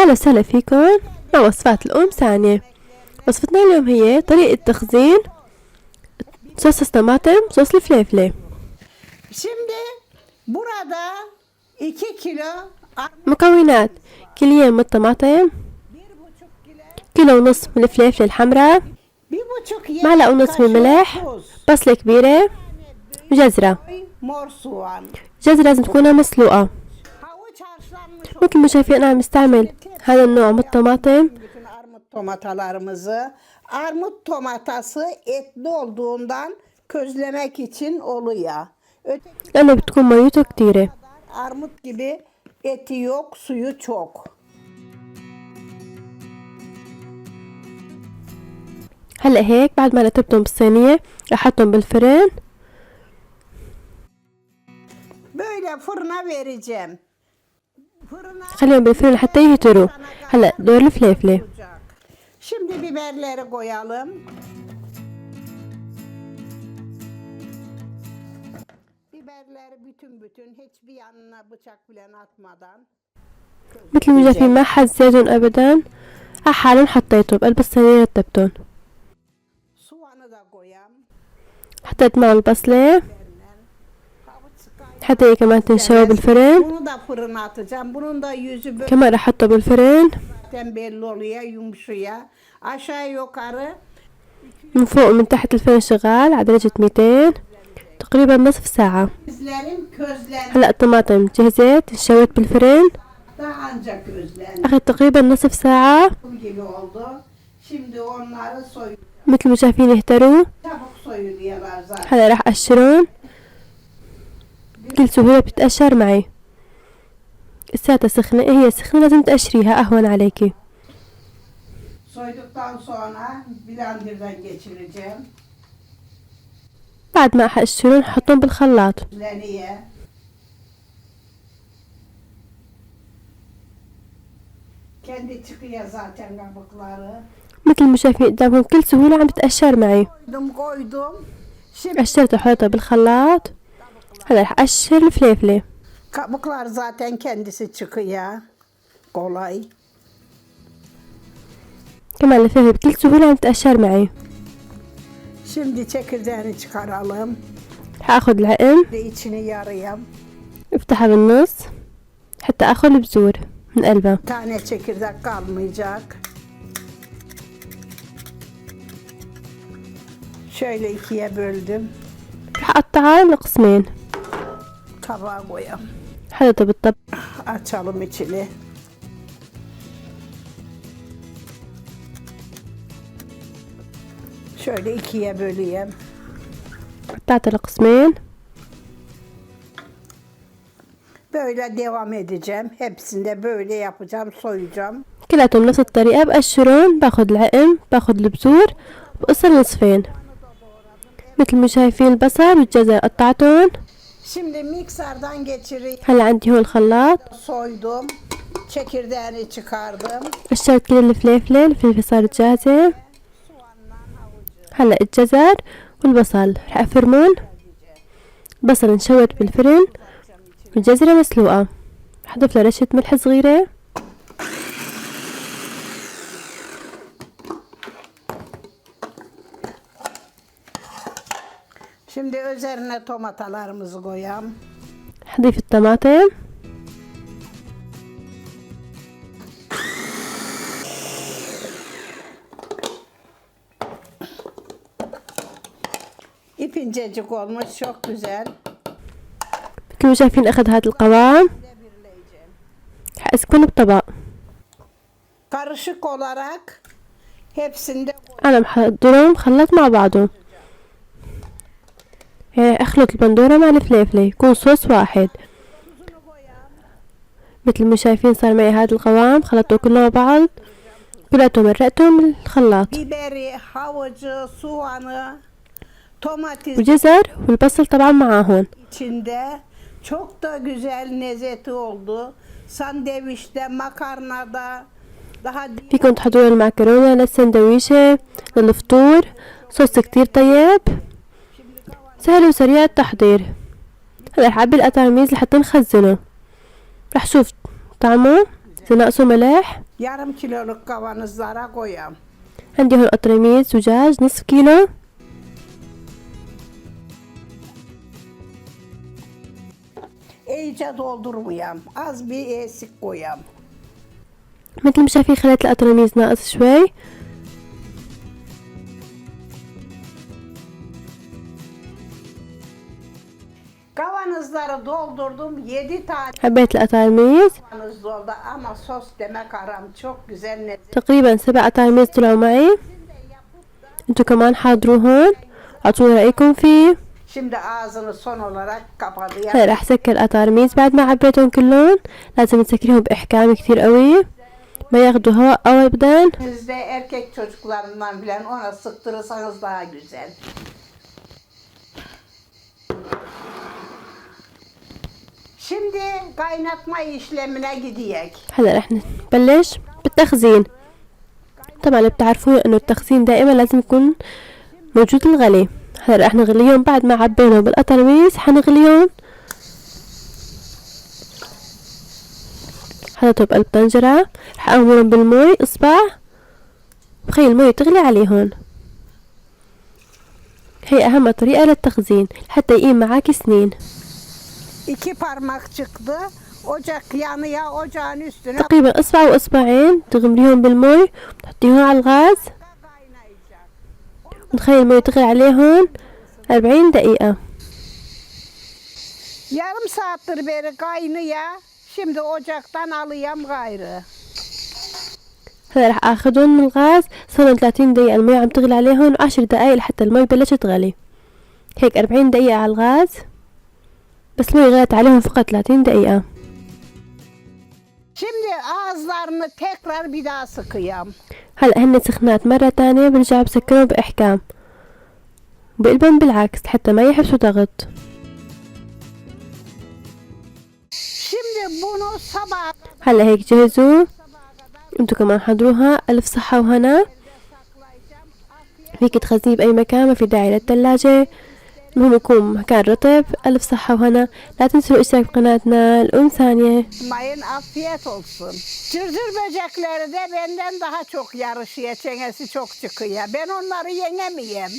أهلا وسهلا فيكم مع وصفات الأم ثانية. وصفتنا اليوم هي طريقة تخزين صوص الطماطم صوص الفليفلة. Şimdi burada 2 kilo مكونات: كيلين من الطماطم، 1,5 kilo كيلو ونص من الفليفلة الحمراء، 1,5 yemek معلقة ونص من الملح، tuz, بصلة كبيرة، وجزرة. mor soğan, جزرة لازم تكونها مسلوقة. havuç haşlanmış مثل ما شايفين أنا عم استعمل هذا النوع من الطماطم. bütün armut tomatalarımızı. Armut tomatası etli olduğundan közlemek için oluyor. Öteki لأنه بتكون ميته كتيرة. armut gibi eti yok, suyu çok. هلأ هيك بعد ما رتبتهم بالصينية رح أحطهم بالفرن. Böyle fırına vereceğim. Fırına خليهم بالفرن لحتى يهتروا. هلأ دور الفليفلة. olacak. Şimdi biberleri koyalım. Biberleri bütün hiçbir yanına bıçak bile atmadan مثل ما شايفين ما حزيتهم أبدا، حالهم حطيتهم بقلب الصينية رتبتهم. soğanı da koyam. حطيت معهم البصلة Havuç sıkayım. حتى هي كمان تنشوي بالفرن. Bunu da fırına atacağım. Bunun da yüzü böyle كمان رح أحطه بالفرن zaten belli oluyor, yumuşuyor. Aşağı yukarı من فوق ومن تحت. الفرن شغال على درجة 200 تقريبا نصف ساعة. közlerim közlendi. هلأ الطماطم جهزت انشوت بالفرن، Daha ancak közlendi. أخذ تقريبا نصف ساعة. Bu gibi oldu. Şimdi onları soy. مثل ما شايفين يهتروا. Çabuk soyuluyorlar zaten. هلا راح أقشرهم بكل سهولة، بتتقشر معي. الساعة سخنة، هي سخنة لازم تقشريها أهون عليكي. Soyduktan sonra blenderdan geçireceğim. بعد ما أقشرهم حطهم بالخلاط. Leriye. Kendi çıkıyor zaten kabukları. مثل ما شايفين قدامكم بكل سهولة عم تتقشر معي. Koydum. Şimdi قشرت وحطيتها بالخلاط. هلا راح أقشر الفليفلة. kabuklar zaten kendisi çıkıyor. Kolay. كمان الفلفل بكل سهولة عم تتقشر معي. Şimdi çekirdeğini çıkaralım. راح أخذ العقم Ve içini yarayam. افتحها بالنص حتى أخذ البذور من قلبها. Bir tane çekirdek kalmayacak. Şöyle ikiye böldüm. راح أقطعها لقسمين. Tabağa koyalım. حطيتها بالطب. Açalım içini. Şöyle ikiye böleyim. قطعتها لقسمين. Böyle devam edeceğim. Hepsinde böyle yapacağım, soyacağım. كلاتهم نفس الطريقة. بقشرهم، باخد العقم، باخد البذور، بقصر نصفين. مثل ما شايفين البصل والجزر قطعتهم. Şimdi mikserden geçireyim. هلا عندي هون الخلاط. Soydum. Çekirdeğini çıkardım. قشرت كل الفلفلة صارت جاهزة. هلا الجزر والبصل رح افرمون. بصل انشوت بالفرن والجزرة مسلوقة. رح اضيف لها رشة ملح صغيرة. Şimdi üzerine tomatalarımızı koyalım. رح اضيف الطماطم. İp incecik olmuş, çok güzel. مثل ما شايفين اخذ هذا القوام. رح اسكبهم بطبق. Karışık olarak hepsinde انا محضرهم خلط مع بعضهم. يعني اخلط البندورة مع الفليفلة يكون صوص واحد. مثل ما شايفين صار معي هذا القوام. خلطته كله مع بعض، كلاتهم مرقتهم بالخلاط. biberi, havucu, soğanı, domates والجزر والبصل طبعا معاهم. içinde çok da güzel lezzeti oldu. Sandviçte, makarnada daha فيكم تحضروا المعكرونة للسندويشة للفطور. صوص كتير طيب سهل وسريع التحضير. هلا رح اعبي القطع الميز لحتى نخزنه. رح شوف طعمه إذا ناقصه ملح. Yarım kiloluk kavanozlara koyam. عندي هون أطرميز زجاج نصف كيلو. İyice doldurmayam. Az bir eksik koyam. مثل ما شايفين خليت الأطرميز ناقص شوي. Kavanozları doldurdum. 7 tane حبيت الأطرميز. kavanoz doldu ama sos demek aram çok güzel lezzet. تقريبا 7 أطرميز طلعوا معي. انتو كمان حاضروا هون، اعطونا رأيكم فيه. Şimdi ağzını son olarak kapalı. هلا راح سكر الأطارميز بعد ما عبيتهم كلهم. لازم تسكريهم بإحكام كتير قوي، ما ياخدوا هواء أبدا. Sizde erkek çocuklarından bilen ona sıktırırsanız daha güzel. Şimdi kaynatma işlemine gidiyek. هلا رح نبلش بالتخزين. طبعا اللي بتعرفوه انه التخزين دائما لازم يكون موجود الغلي. هلا رح نغليهم بعد ما عبينهم بالقطرميز، حنغليهم. حطيتهم بقلب طنجرة، رح اغمرهم بالمي اصبع، بخلي المي تغلي عليهم. هي اهم طريقة للتخزين حتى يقيم معاك سنين. 2 parmak çıktı. Ocak yanıyor, ocağın üstüne تقريبا اصبع واصبعين تغمريهم بالمي وتحطيهم على الغاز kaynayacak. وتخلي المي تغلي عليهم 40 دقيقة. Yarım saattir beri kaynıyor. Şimdi ocaktan alayım gayrı. هلا رح اخذهم من الغاز. صاروا 30 دقيقة المي عم تغلي عليهم، 10 دقايق لحتى المي بلشت تغلي. هيك 40 دقيقة على الغاز، بس المي غلت عليهم فقط 30 دقيقة. Şimdi ağızlarını tekrar bir daha sıkayım. هلا هن سخنات مرة تانية، برجع بسكرهم بإحكام، بقلبهم بالعكس حتى ما يحسوا ضغط. Şimdi bunu sabah هلا هيك جهزوا، انتو كمان حضروها. ألف صحة وهنا. فيك تخزنيه بأي مكان، ما في داعي للثلاجة، المهم يكون مكان رطب. ألف صحة وهنا. لا تنسوا الاشتراك بقناتنا الأم ثانية. mayın afiyet olsun. Cırcır böcekleri de benden daha çok yarışıyor, çenesi çok çıkıyor. Ben onları yenemeyeyim.